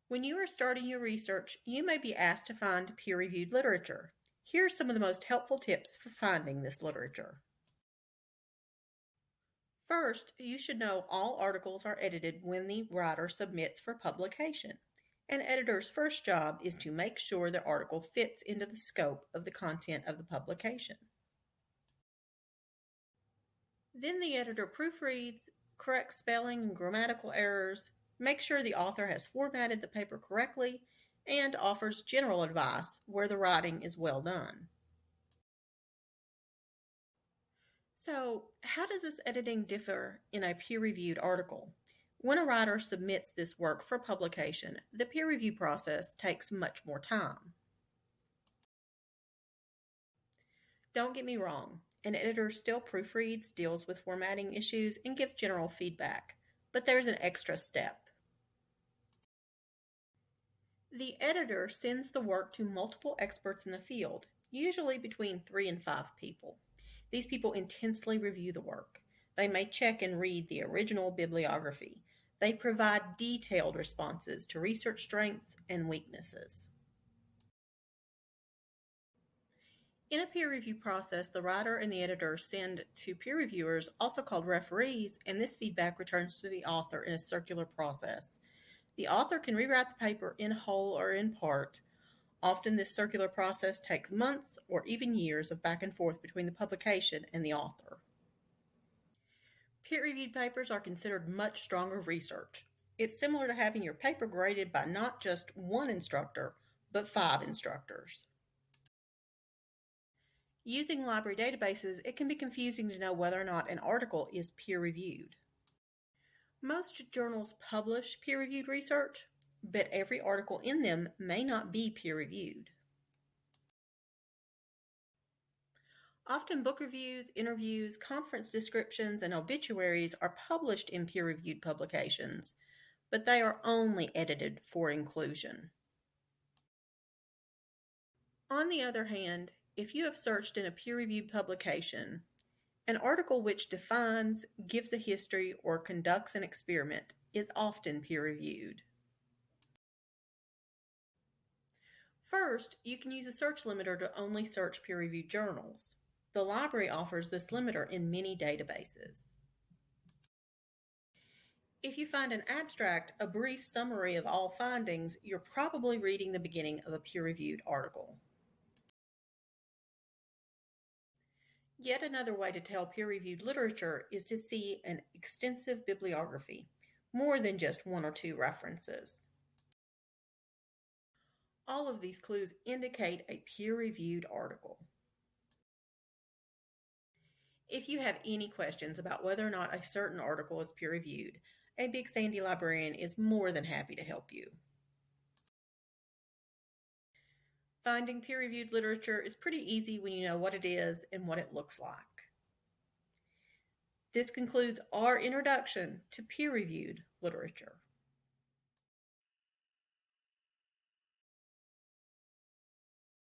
When you are starting your research, you may be asked to find peer-reviewed literature. Here are some of the most helpful tips for finding this literature. First, you should know all articles are edited when the writer submits for publication. An editor's first job is to make sure the article fits into the scope of the content of the publication. Then the editor proofreads, corrects spelling and grammatical errors, makes sure the author has formatted the paper correctly, and offers general advice where the writing is well done. So, how does this editing differ in a peer-reviewed article? When a writer submits this work for publication, the peer review process takes much more time. Don't get me wrong, an editor still proofreads, deals with formatting issues, and gives general feedback, but there's an extra step. The editor sends the work to multiple experts in the field, usually between 3 and 5 people. These people intensely review the work. They may check and read the original bibliography. They provide detailed responses to research strengths and weaknesses. In a peer review process, the writer and the editor send to peer reviewers, also called referees, and this feedback returns to the author in a circular process. The author can rewrite the paper in whole or in part. Often this circular process takes months or even years of back and forth between the publication and the author. Peer-reviewed papers are considered much stronger research. It's similar to having your paper graded by not just one instructor, but 5 instructors. Using library databases, it can be confusing to know whether or not an article is peer-reviewed. Most journals publish peer-reviewed research, but every article in them may not be peer-reviewed. Often book reviews, interviews, conference descriptions, and obituaries are published in peer-reviewed publications, but they are only edited for inclusion. On the other hand, if you have searched in a peer-reviewed publication, an article which defines, gives a history, or conducts an experiment is often peer-reviewed. First, you can use a search limiter to only search peer-reviewed journals. The library offers this limiter in many databases. If you find an abstract, a brief summary of all findings, you're probably reading the beginning of a peer-reviewed article. Yet another way to tell peer-reviewed literature is to see an extensive bibliography, more than just 1 or 2 references. All of these clues indicate a peer-reviewed article. If you have any questions about whether or not a certain article is peer-reviewed, a Big Sandy librarian is more than happy to help you. Finding peer-reviewed literature is pretty easy when you know what it is and what it looks like. This concludes our introduction to peer-reviewed literature.